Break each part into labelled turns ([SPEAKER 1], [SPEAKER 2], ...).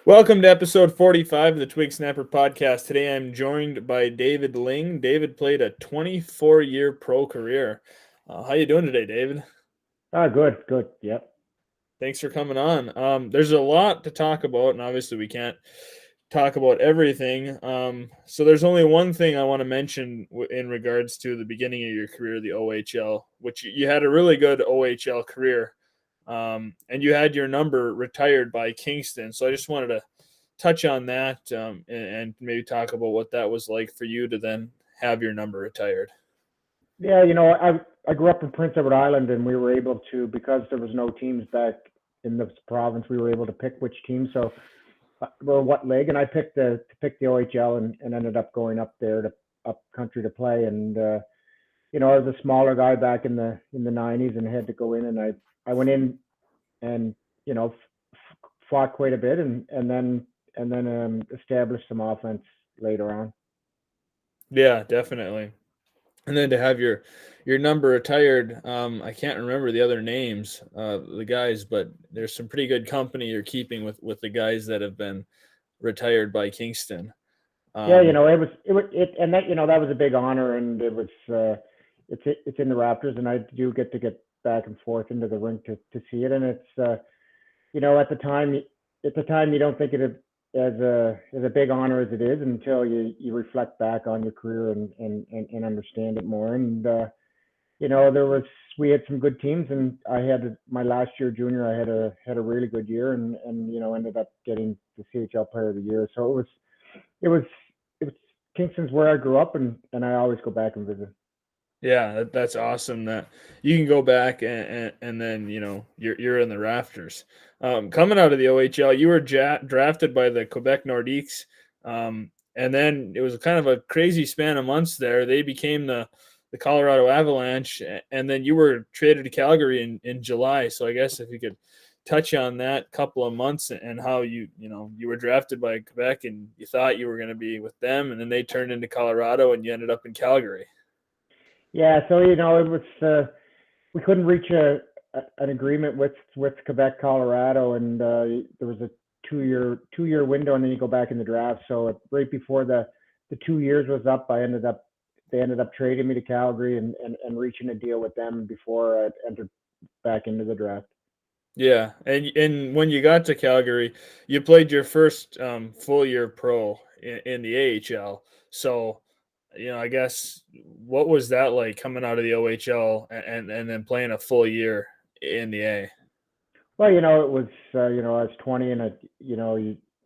[SPEAKER 1] Welcome to episode 45 of the Twig Snapper Podcast. Today I'm joined by David Ling. David played a 24-year pro career. How you doing today, David?
[SPEAKER 2] Good. Yep.
[SPEAKER 1] Thanks for coming on. There's a lot to talk about, and obviously we can't talk about everything. So there's only one thing I want to mention in regards to the beginning of your career, the OHL, which you had a really good OHL career. And you had your number retired by Kingston. So I just wanted to touch on that and maybe talk about what that was like for you to then have your number retired.
[SPEAKER 2] Yeah, I grew up in Prince Edward Island, and we were able to, because there was no teams back in this province, we were able to pick which team. So or what league, and I picked the OHL and ended up going up there to up country to play. And I was a smaller guy back in the '90s and had to go in, and I went in and fought quite a bit, and then established some offense later on.
[SPEAKER 1] Yeah, definitely. And then to have your number retired, I can't remember the other names, the guys, but there's some pretty good company you're keeping with the guys that have been retired by Kingston.
[SPEAKER 2] Yeah,
[SPEAKER 1] Um,
[SPEAKER 2] and that was a big honor, and it's in the Raptors, and I do get to get back and forth into the rink to see it, and it's at the time you don't think of it as a big honor as it is until you reflect back on your career and understand it more. And there was we had some good teams, and I had my last year junior, I had a really good year, and ended up getting the CHL Player of the Year. So it was it was Kingston's where I grew up, and I always go back and visit.
[SPEAKER 1] Yeah, that's awesome that you can go back and then you're in the rafters. Coming out of the OHL, you were drafted by the Quebec Nordiques, and then it was kind of a crazy span of months there. They became the Colorado Avalanche, and then you were traded to Calgary in July. So I guess if you could touch on that couple of months and how you were drafted by Quebec and you thought you were going to be with them, and then they turned into Colorado and you ended up in Calgary.
[SPEAKER 2] Yeah, so it was we couldn't reach an agreement with Quebec, Colorado, and there was a two year window, and then you go back in the draft. So right before the 2 years was up, they ended up trading me to Calgary and reaching a deal with them before I entered back into the draft.
[SPEAKER 1] Yeah, and when you got to Calgary, you played your first full year pro in the AHL. So, I guess what was that like coming out of the OHL and then playing a full year in the A?
[SPEAKER 2] Well, it was I was 20, and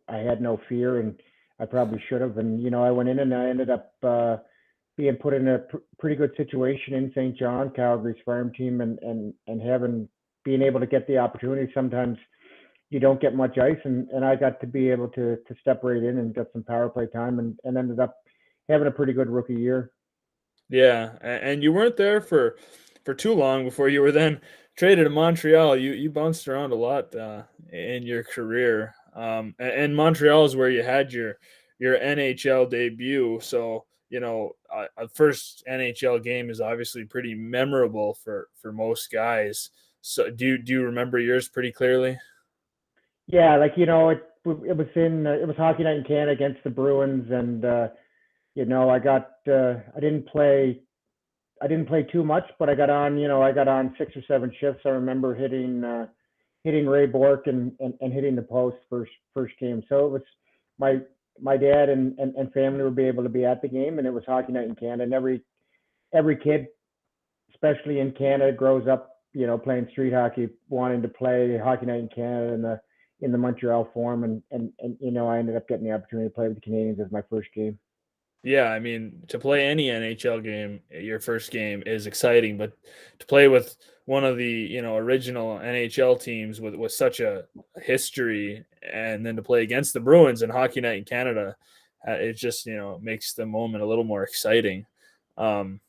[SPEAKER 2] I had no fear, and I probably should have. And I went in and I ended up being put in a pretty good situation in St. John, Calgary's farm team, and having being able to get the opportunity. Sometimes you don't get much ice, and I got to be able to step right in and get some power play time, and ended up having a pretty good rookie year.
[SPEAKER 1] Yeah, and you weren't there for too long before you were then traded to Montreal. You bounced around a lot in your career, and Montreal is where you had your NHL debut. So a first NHL game is obviously pretty memorable for most guys. So do you remember yours pretty clearly?
[SPEAKER 2] Yeah, it was Hockey Night in Canada against the Bruins, and I didn't play too much, but I got on 6 or 7 shifts. I remember hitting Ray Bork and hitting the post first game. So it was my my dad and family would be able to be at the game, and it was Hockey Night in Canada. And every kid, especially in Canada, grows up playing street hockey, wanting to play Hockey Night in Canada in the Montreal Forum, and I ended up getting the opportunity to play with the Canadians as my first game.
[SPEAKER 1] Yeah, I mean, to play any NHL game, your first game is exciting, but to play with one of the, original NHL teams with such a history and then to play against the Bruins and Hockey Night in Canada, it just, makes the moment a little more exciting. Um,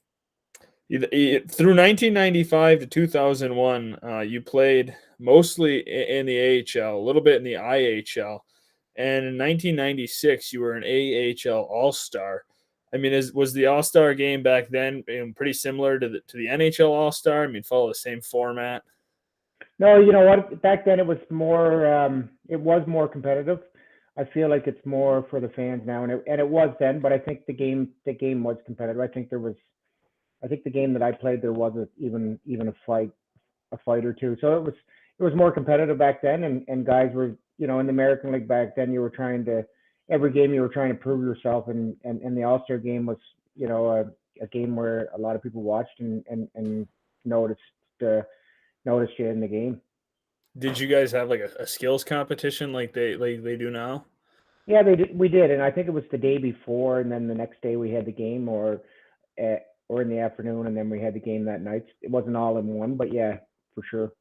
[SPEAKER 1] through 1995 to 2001, you played mostly in the AHL, a little bit in the IHL, and in 1996 you were an AHL All-Star. I mean, was the All-Star game back then pretty similar to the NHL All-Star? I mean, follow the same format.
[SPEAKER 2] No, you know what? Back then it was more competitive. I feel like it's more for the fans now, and it was then. But I think the game was competitive. I think the game that I played there was even a fight or two. So it was more competitive back then, and guys were, in the American League back then, you were trying to every game you were trying to prove yourself, and the All-Star game was, a game where a lot of people watched and noticed uh, noticed you in the game.
[SPEAKER 1] Did you guys have like a skills competition like they do now?
[SPEAKER 2] Yeah, we did, and I think it was the day before, and then the next day we had the game, uh, or in the afternoon, and then we had the game that night. It wasn't all in one, but yeah, for sure.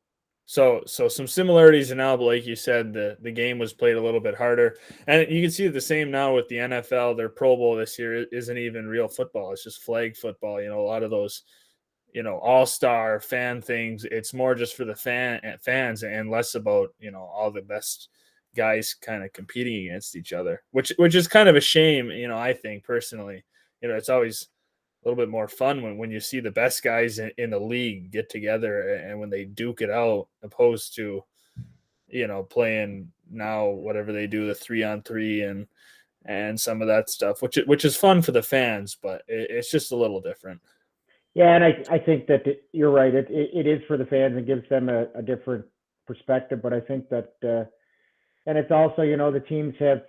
[SPEAKER 1] So some similarities now, but like you said, the game was played a little bit harder, and you can see the same now with the NFL. Their Pro Bowl this year isn't even real football; it's just flag football. A lot of those, All-Star fan things. It's more just for the fans and less about all the best guys kind of competing against each other, which is kind of a shame. I think personally, it's always a little bit more fun when you see the best guys in the league get together and when they duke it out, opposed to playing now whatever they do, the 3-on-3 and some of that stuff, which is fun for the fans, but it's just a little different.
[SPEAKER 2] Yeah, and I think that you're right. It is for the fans and gives them a different perspective. But I think that, and it's also, the teams have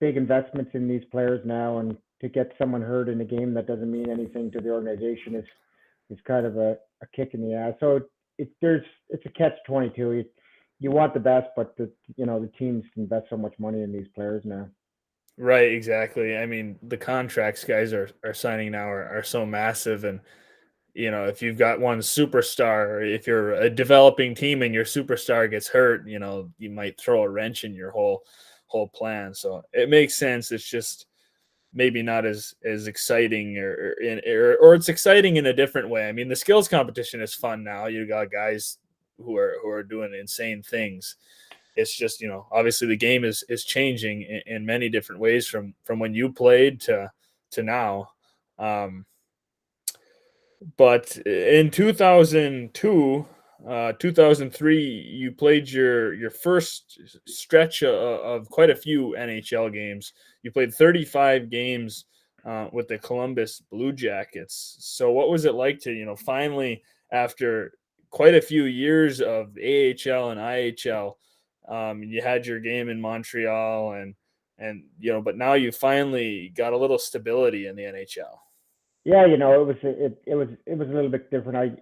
[SPEAKER 2] big investments in these players now, and to get someone hurt in a game that doesn't mean anything to the organization is kind of a kick in the ass. So it's a catch 22. You want the best, but the teams invest so much money in these players now.
[SPEAKER 1] Right, exactly. I mean, the contracts guys are signing now are so massive, and if you've got one superstar, or if you're a developing team and your superstar gets hurt, you might throw a wrench in your whole plan. So it makes sense. It's just maybe not as exciting, or it's exciting in a different way. I mean, the skills competition is fun now. You got guys who are doing insane things. It's just, obviously the game is changing in many different ways from when you played to now. Um, but in 2002, 2003, you played your first stretch of quite a few NHL games. You played 35 games with the Columbus Blue Jackets. So what was it like to, finally, after quite a few years of AHL and IHL, you had your game in Montreal, but now you finally got a little stability in the NHL.
[SPEAKER 2] Yeah, it was a little bit different.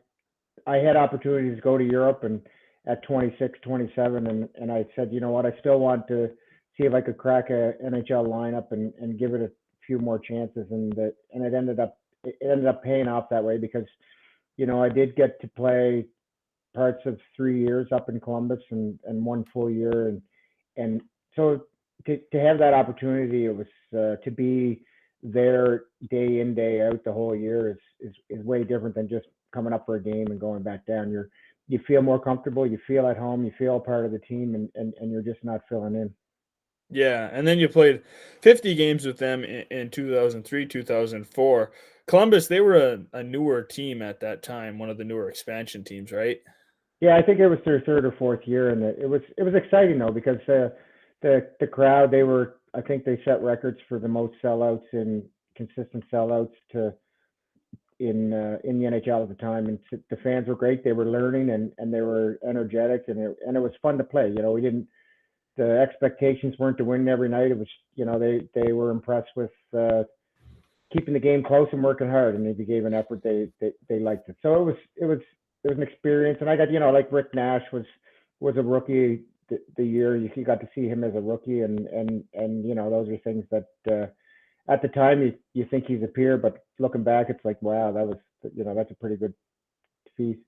[SPEAKER 2] I had opportunities to go to Europe and at 26, 27, and I said, you know what, I still want to see if I could crack a NHL lineup and give it a few more chances, and it ended up paying off that way because I did get to play parts of 3 years up in Columbus and one full year, and so to have that opportunity, it was to be there day in day out the whole year is way different than just coming up for a game and going back down. You feel more comfortable, you feel at home, you feel part of the team, and you're just not filling in.
[SPEAKER 1] Yeah, and then you played 50 games with them in 2003, 2004. Columbus, they were a newer team at that time, one of the newer expansion teams, right?
[SPEAKER 2] Yeah, I think it was their third or fourth year, and it was exciting though because the crowd, I think they set records for the most sellouts and consistent sellouts to in the NHL at the time, and the fans were great. They were learning and they were energetic, and it was fun to play. We didn't the expectations weren't to win every night. It was they were impressed with keeping the game close and working hard, and if you gave an effort, they liked it. So it was an experience, and I got like Rick Nash was a rookie the year you got to see him as a rookie, and those are things that at the time you think he's a peer, but looking back, it's like wow, that's a pretty good feat.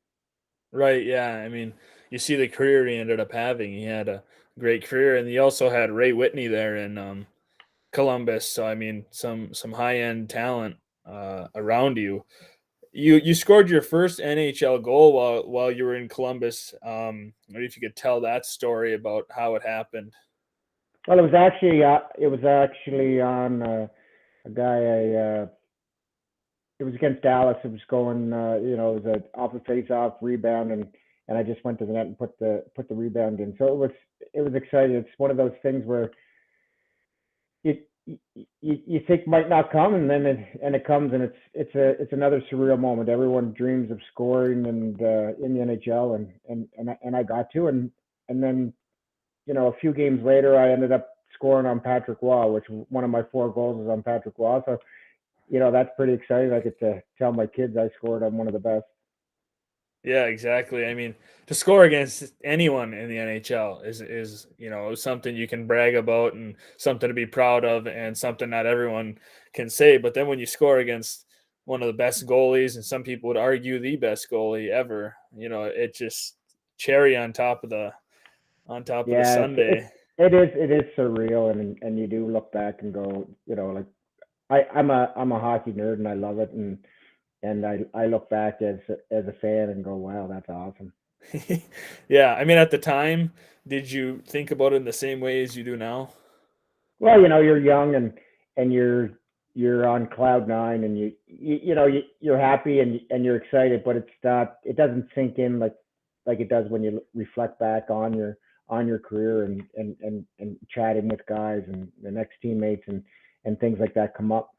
[SPEAKER 1] Right, yeah. I mean, you see the career he ended up having. He had a great career, and he also had Ray Whitney there in Columbus. So I mean, some high-end talent around you. You scored your first NHL goal while you were in Columbus. Maybe if you could tell that story about how it happened.
[SPEAKER 2] Well, it was actually on a guy it was against Dallas. It was going, it was an off a face-off rebound, and I just went to the net and put the rebound in. So it was exciting. It's one of those things where you think might not come, and then it comes, and it's another surreal moment. Everyone dreams of scoring and in the NHL, and I got to, and then a few games later, I ended up scoring on Patrick Waugh, which one of my 4 goals was on Patrick Waugh. So that's pretty exciting. I get to tell my kids I scored on one of the best.
[SPEAKER 1] Yeah, exactly. I mean, to score against anyone in the NHL is something you can brag about and something to be proud of and something not everyone can say. But then when you score against one of the best goalies, and some people would argue the best goalie ever, it just cherry on top of the
[SPEAKER 2] Yeah,
[SPEAKER 1] Sunday.
[SPEAKER 2] it is surreal, and you do look back and go, like I'm a hockey nerd and I love it, and I look back as a fan and go, wow, that's awesome.
[SPEAKER 1] Yeah, I mean, at the time, did you think about it in the same way as you do now?
[SPEAKER 2] Well, you're young, and you're on cloud nine, and you're happy, and you're excited, but it doesn't sink in like it does when you reflect back on your career, and chatting with guys and the next teammates, and things like that come up.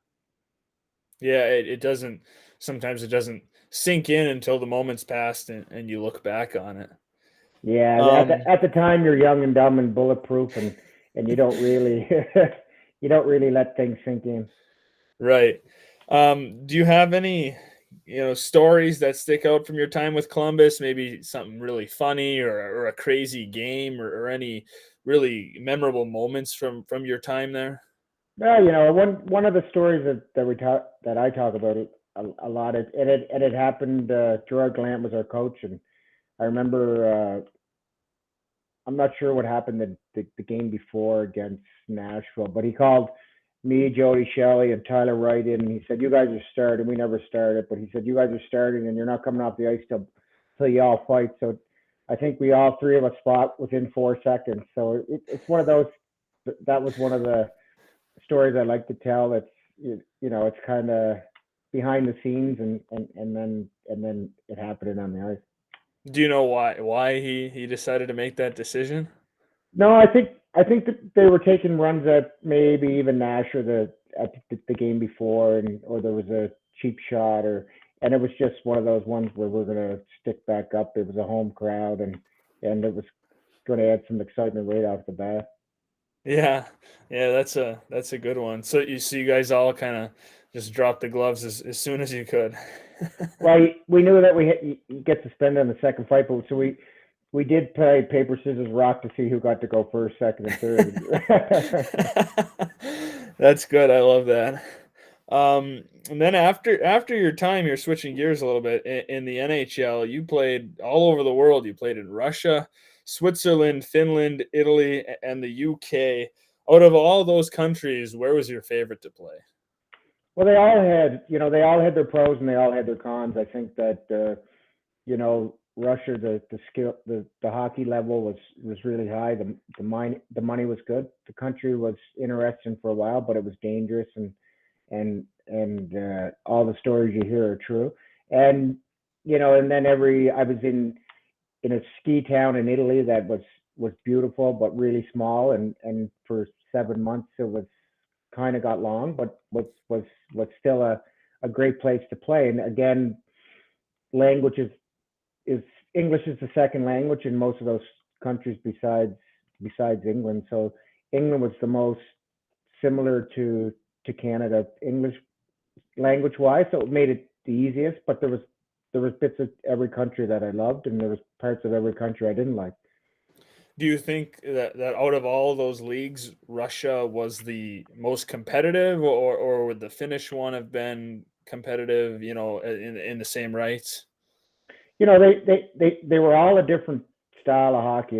[SPEAKER 1] Yeah, it doesn't. Sometimes it doesn't sink in until the moment's passed and you look back on it.
[SPEAKER 2] Yeah,
[SPEAKER 1] Um,
[SPEAKER 2] at the time you're young and dumb and bulletproof, and you don't really you don't really let things sink in.
[SPEAKER 1] right. Do you have any, stories that stick out from your time with Columbus? Maybe something really funny or a crazy game or any really memorable moments from your time there?
[SPEAKER 2] Well, one of the stories that I talk about it a lot, it happened. Gerard Gallant was our coach, and I remember. I'm not sure what happened the game before against Nashville, but he called me, Jody Shelley, and Tyler Wright in, and he said, "You guys are starting. We never started, but he said you guys are starting, and you're not coming off the ice till you all fight." So I think we all 3 of us fought within 4 seconds. So it's one of those. That was one of the stories I like to tell. It's kind of behind the scenes, and then it happening on the ice.
[SPEAKER 1] Do you know why he decided to make that decision?
[SPEAKER 2] No, I think that they were taking runs at maybe even Nash or the game before, or there was a cheap shot, and it was just one of those ones where we're gonna stick back up. It was a home crowd, and it was going to add some excitement right off the bat.
[SPEAKER 1] Yeah, yeah, that's a good one. So you guys all kind of just dropped the gloves as soon as you could.
[SPEAKER 2] Well, we knew that you get suspended on the second fight, but so we did play paper scissors rock to see who got to go first, second, and third.
[SPEAKER 1] That's good. I love that. And then after your time, you're switching gears a little bit in the NHL. You played all over the world. You played in Russia, Switzerland, Finland, Italy, and the UK. Out of all those countries, where was your favorite to play?
[SPEAKER 2] Well, they all had their pros and they all had their cons. I think that Russia, the skill, the hockey level was really high. The money was good. The country was interesting for a while, but it was dangerous, and all the stories you hear are true. And and then I was in a ski town in Italy that was beautiful but really small, and for 7 months it was kind of got long, but was still a great place to play. And again, language is English is the second language in most of those countries besides England. So England was the most similar to Canada English language wise, so it made it the easiest. But there was bits of every country that I loved, and there was parts of every country I didn't like.
[SPEAKER 1] Do you think that out of all those leagues, Russia was the most competitive, or would the Finnish one have been competitive, in the same rights?
[SPEAKER 2] They were all a different style of hockey.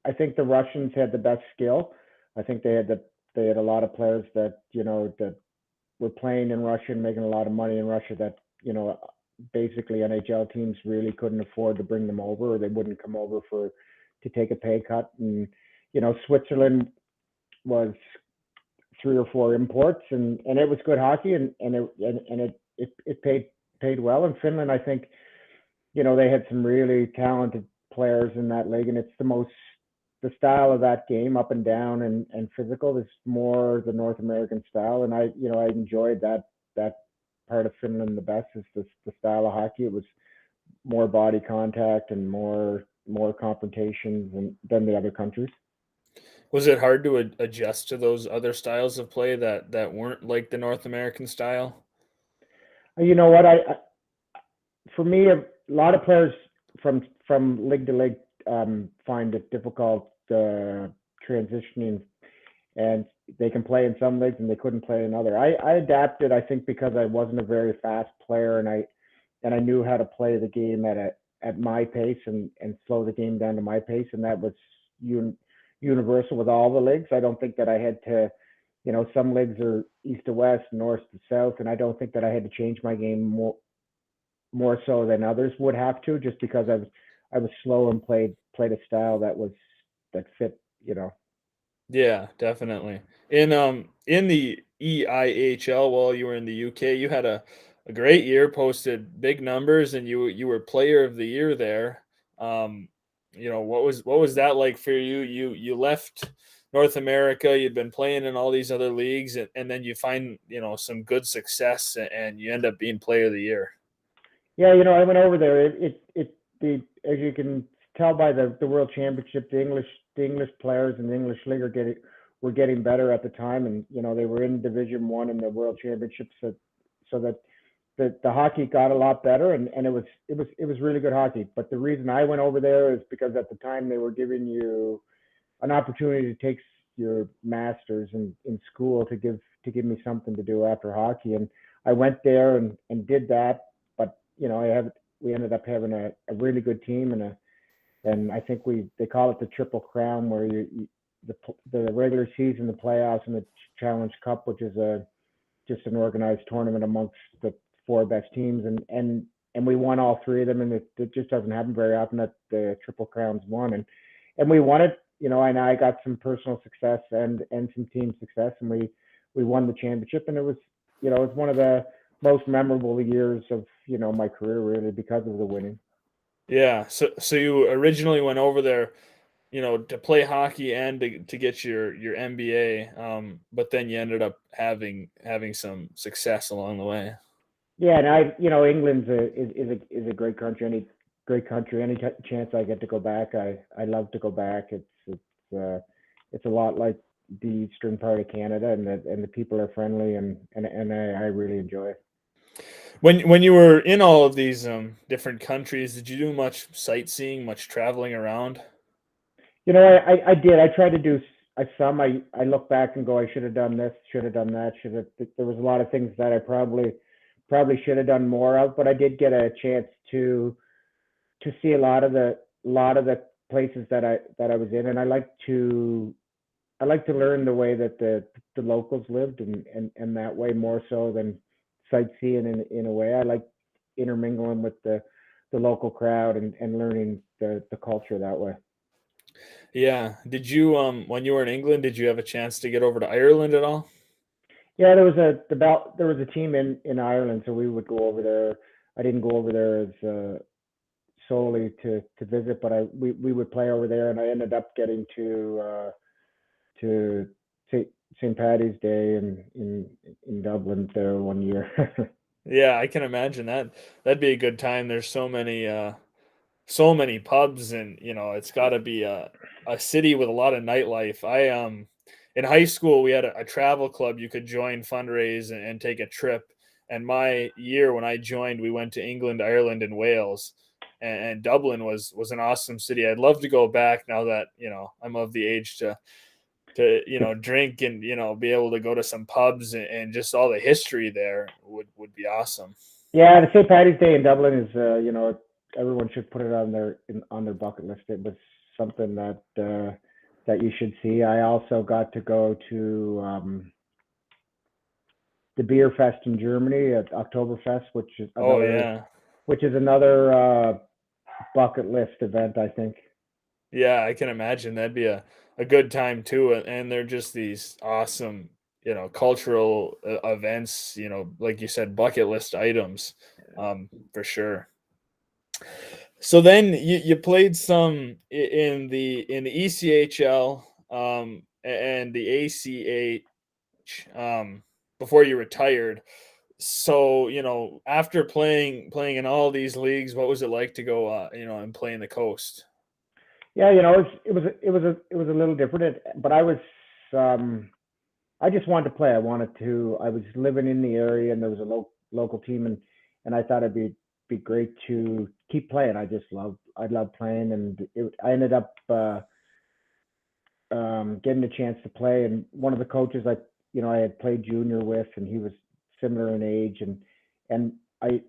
[SPEAKER 2] I think the Russians had the best skill. I think they had a lot of players that were playing in Russia and making a lot of money in Russia that basically NHL teams really couldn't afford to bring them over, or they wouldn't come over to take a pay cut. And Switzerland was 3 or 4 imports, and it was good hockey, and it paid well. And Finland, I think, they had some really talented players in that league, and it's the most the style of that game, up and down and physical, is more the North American style, and I enjoyed that part of Finland the best. Is the style of hockey. It was more body contact and more confrontations than the other countries.
[SPEAKER 1] Was it hard to adjust to those other styles of play that weren't like the North American style?
[SPEAKER 2] You know what? For me, a lot of players from league to league find it difficult transitioning, and they can play in some leagues and they couldn't play in other. I adapted, I think, because I wasn't a very fast player, and I knew how to play the game at my pace and slow the game down to my pace, and that was universal with all the leagues. I don't think that I had to, some leagues are east to west, north to south, and I don't think that I had to change my game more so than others would have to, just because I was slow and played a style that fit.
[SPEAKER 1] Yeah, definitely. In the EIHL while you were in the UK, you had a great year, posted big numbers, and you were player of the year there. Um, what was that like for you? You left North America, you'd been playing in all these other leagues, and then you find, some good success and you end up being player of the year.
[SPEAKER 2] Yeah, I went over there. As you can tell by the World Championship, the English players in the English league were getting better at the time, and they were in Division One in the World Championship, so that the hockey got a lot better, and it was really good hockey. But the reason I went over there is because at the time they were giving you an opportunity to take your masters in school to give me something to do after hockey, and I went there and did that. But we ended up having a really good team, and I think they call it the Triple Crown, where the regular season, the playoffs, and the Challenge Cup, which is just an organized tournament amongst the four best teams, and we won all three of them, and it just doesn't happen very often that the Triple Crowns won, and we won it. And I got some personal success and some team success, and we won the championship, and it was one of the most memorable years of my career, really, because of the winning.
[SPEAKER 1] Yeah. So you originally went over there, to play hockey and to get your MBA, but then you ended up having some success along the way.
[SPEAKER 2] Yeah, and England's is a great country. Any chance I get to go back, I love to go back. It's a lot like the eastern part of Canada, and the people are friendly, and I really enjoy it.
[SPEAKER 1] When you were in all of these different countries, did you do much sightseeing, much traveling around?
[SPEAKER 2] I did. I tried to do some. I look back and go, I should have done this, should have done that, should have. There was a lot of things that I probably should have done more of, but I did get a chance to see a lot of the places that I was in, and I like to learn the way that the locals lived, and that way more so than sightseeing in a way. I like intermingling with the local crowd and learning the culture that way.
[SPEAKER 1] Yeah. Did you when you were in England, did you have a chance to get over to Ireland at all?
[SPEAKER 2] Yeah, there was a team in Ireland, so we would go over there. I didn't go over there as solely to visit, but we would play over there, and I ended up getting to St. Paddy's Day in Dublin there one year.
[SPEAKER 1] Yeah, I can imagine that'd be a good time. There's so many pubs, and it's got to be a city with a lot of nightlife. I In high school, we had a travel club. You could join, fundraise, and take a trip. And my year when I joined, we went to England, Ireland, and Wales. And Dublin was an awesome city. I'd love to go back now that I'm of the age to drink and be able to go to some pubs, and just all the history there would be awesome.
[SPEAKER 2] Yeah, the St. Paddy's Day in Dublin is everyone should put it on their bucket list. It was something that you should see. I also got to go to the beer fest in Germany at Oktoberfest, which is another bucket list event, I think.
[SPEAKER 1] Yeah, I can imagine that'd be a good time too. And they're just these awesome, cultural events, like you said, bucket list items, for sure. So then you played some in the ECHL and the ACH before you retired. So, after playing in all these leagues, what was it like to go and play in the coast?
[SPEAKER 2] Yeah, it was a little different, but I just wanted to play. I was living in the area, and there was a local team, and I thought it'd be great to keep playing. I love playing, and I ended up getting a chance to play. And one of the coaches I had played junior with, and he was similar in age, and I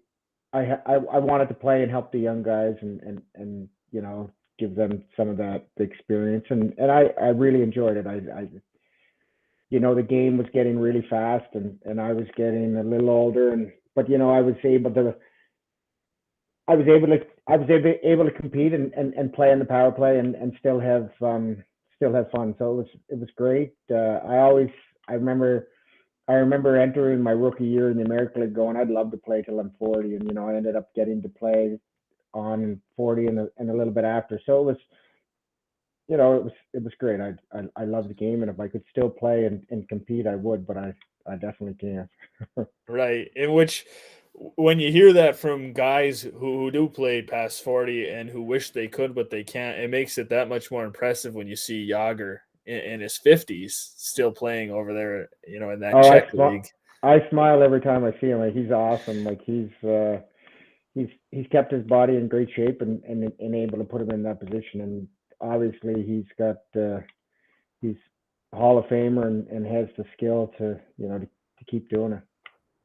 [SPEAKER 2] I wanted to play and help the young guys, and give them some of that the experience, and I really enjoyed it. The game was getting really fast, and I was getting a little older, but I was able to compete and play in the power play, and still have fun. So it was great. I remember entering my rookie year in the American League, going, I'd love to play till I'm 40, and I ended up getting to play on 40 and a little bit after. So it was great. I love the game, and if I could still play and compete, I would, but I definitely can't.
[SPEAKER 1] Right. In which, when you hear that from guys who do play past 40 and who wish they could, but they can't, it makes it that much more impressive when you see Yager in his 50s still playing over there, in that
[SPEAKER 2] Oh,
[SPEAKER 1] Czech league.
[SPEAKER 2] I smile every time I see him. Like, he's awesome. Like, he's kept his body in great shape, and able to put him in that position. And obviously, he's Hall of Famer, and has the skill to keep doing it.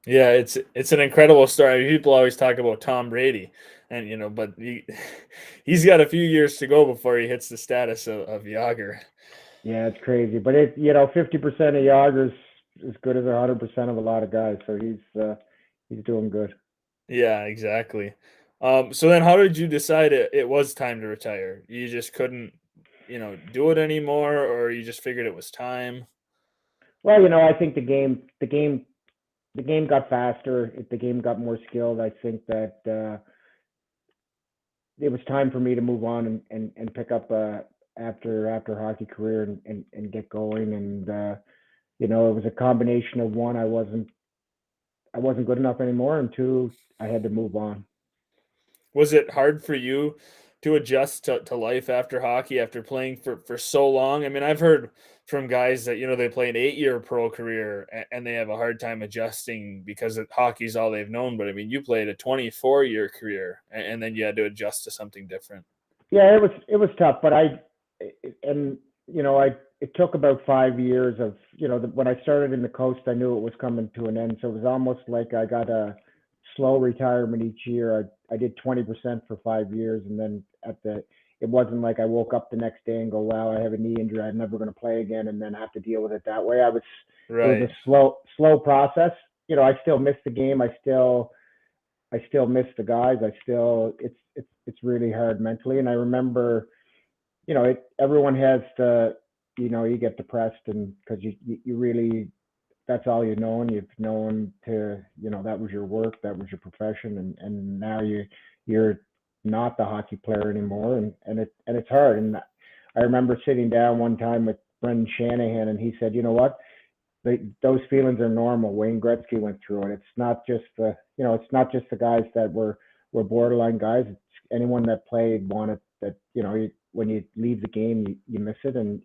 [SPEAKER 1] Yeah, it's an incredible story. I mean, people always talk about Tom Brady, and but he's got a few years to go before he hits the status of Yager.
[SPEAKER 2] Yeah, it's crazy, but 50% of Yager's as good as 100% of a lot of guys. So he's doing good.
[SPEAKER 1] Yeah, exactly. So then how did you decide it was time to retire? You just couldn't, do it anymore, or you just figured it was time?
[SPEAKER 2] Well, I think the game got faster. The game got more skilled. I think that it was time for me to move on, and pick up after hockey career, and get going. And it was a combination of, one, I wasn't good enough anymore, and two, I had to move on.
[SPEAKER 1] Was it hard for you to adjust to life after hockey after playing for so long? I mean, I've heard from guys that, they play an 8-year pro career and they have a hard time adjusting because hockey's all they've known. But I mean, you played a 24-year career and then you had to adjust to something different.
[SPEAKER 2] Yeah, it was tough, but and it took about 5 years of, when I started in the coast, I knew it was coming to an end. So it was almost like I got a slow retirement each year. I did 20% for 5 years, and then it wasn't like I woke up the next day and go, wow, I have a knee injury, I'm never going to play again, and then have to deal with it that way. It was a
[SPEAKER 1] Right.
[SPEAKER 2] slow process. I still miss the game. I still miss the guys. It's really hard mentally. And I remember, everyone has you get depressed, and because you really, that's all you know, and you've known that was your work, that was your profession, and now you're not the hockey player anymore, and it's hard. And I remember sitting down one time with Brendan Shanahan, and he said, you know what, those feelings are normal. Wayne Gretzky went through it. It's not just the guys that were borderline guys. It's anyone that played wanted that. When you leave the game, you miss it, and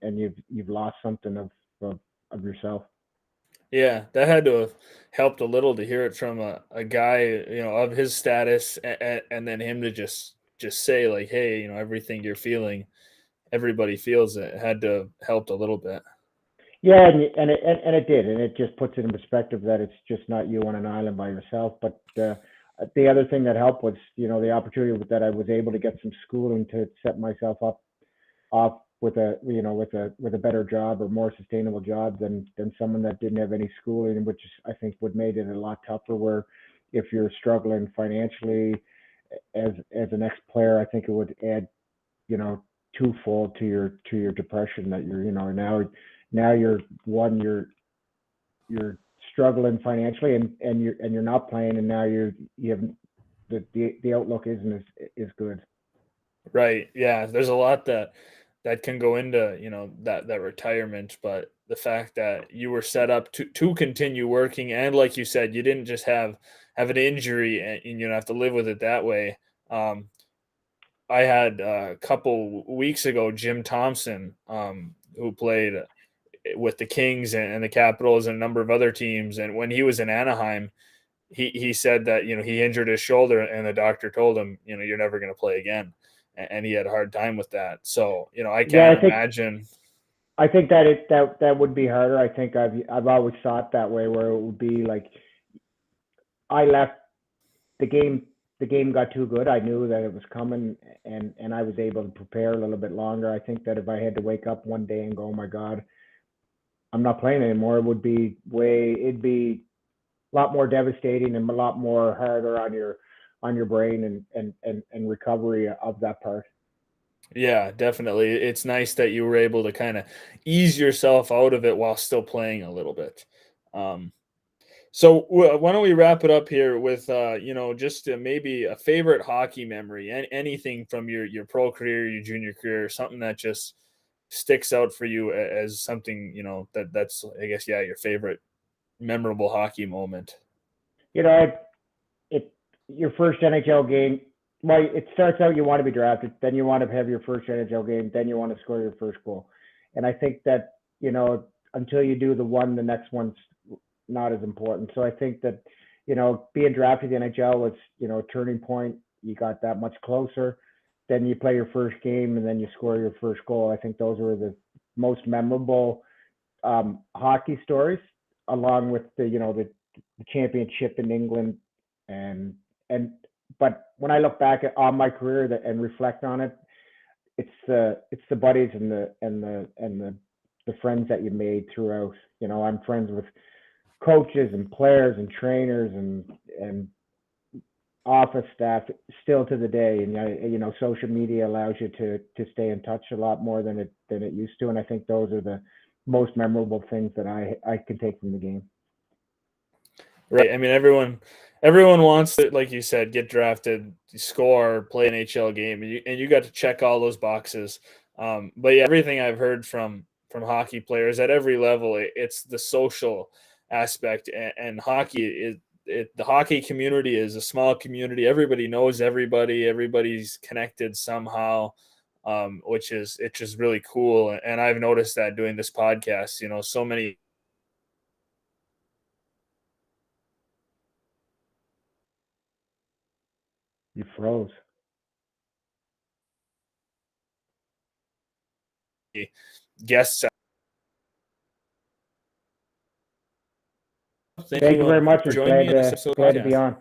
[SPEAKER 2] you've lost something of yourself.
[SPEAKER 1] Yeah, that had to have helped a little to hear it from a guy, of his status, and then him to just say like, hey, everything you're feeling, everybody feels it. It had to have helped a little bit.
[SPEAKER 2] Yeah, and it did, and it just puts it in perspective that it's just not you on an island by yourself. But the other thing that helped was, the opportunity that I was able to get some schooling to set myself up with a better job, or more sustainable job, than someone that didn't have any schooling, which I think would made it a lot tougher. Where if you're struggling financially as an ex player, I think it would add, you know twofold to your depression, that now you're struggling financially, and you're not playing, and now you have the outlook isn't as good.
[SPEAKER 1] Right. Yeah. There's a lot that can go into, that retirement, but the fact that you were set up to continue working, and like you said, you didn't just have an injury and you have to live with it that way. Um, I had a couple weeks ago Jim Thompson, who played with the Kings and the Capitals and a number of other teams, and when he was in Anaheim, he said that he injured his shoulder and the doctor told him you're never going to play again, and he had a hard time with that. So I
[SPEAKER 2] Yeah,
[SPEAKER 1] can't imagine.
[SPEAKER 2] I think that would be harder. I think I've always thought that way, where it would be like I left the game. The game got too good. I knew that it was coming, and I was able to prepare a little bit longer. I think that if I had to wake up one day and go, "Oh my God, I'm not playing anymore," it'd be a lot more devastating and a lot more harder on your brain and recovery of that part.
[SPEAKER 1] Yeah, definitely. It's nice that you were able to kind of ease yourself out of it while still playing a little bit. Um, So why don't we wrap it up here with just maybe a favorite hockey memory and anything from your pro career, your junior career, something that just sticks out for you as something that's I guess your favorite memorable hockey moment.
[SPEAKER 2] You know, it your first NHL game. Well, it starts out you want to be drafted, then you want to have your first NHL game, then you want to score your first goal. And I think that until you do the one, the next one's not as important. So I think that being drafted in the NHL was a turning point. You got that much closer. Then you play your first game, and then you score your first goal. I think those were the most memorable hockey stories, along with the championship in England, and and but when I look back on my career and reflect on it, it's the buddies and the friends that you made throughout. I'm friends with coaches and players and trainers and office staff still to the day, and social media allows you to stay in touch a lot more than it used to, and I think those are the most memorable things that I can take from the game.
[SPEAKER 1] Right. I mean, everyone wants to, like you said, get drafted, score, play an NHL game, and you got to check all those boxes. But yeah, everything I've heard from hockey players at every level, it's the social aspect, and hockey is the hockey community is a small community. Everybody knows everybody. Everybody's connected somehow, which is it's just really cool. And I've noticed that doing this podcast. So many
[SPEAKER 2] You froze.
[SPEAKER 1] guests. Thank
[SPEAKER 2] Thank you
[SPEAKER 1] you
[SPEAKER 2] very much.
[SPEAKER 1] for
[SPEAKER 2] It's
[SPEAKER 1] joining me in this episode of the
[SPEAKER 2] glad to be
[SPEAKER 1] podcast.
[SPEAKER 2] on.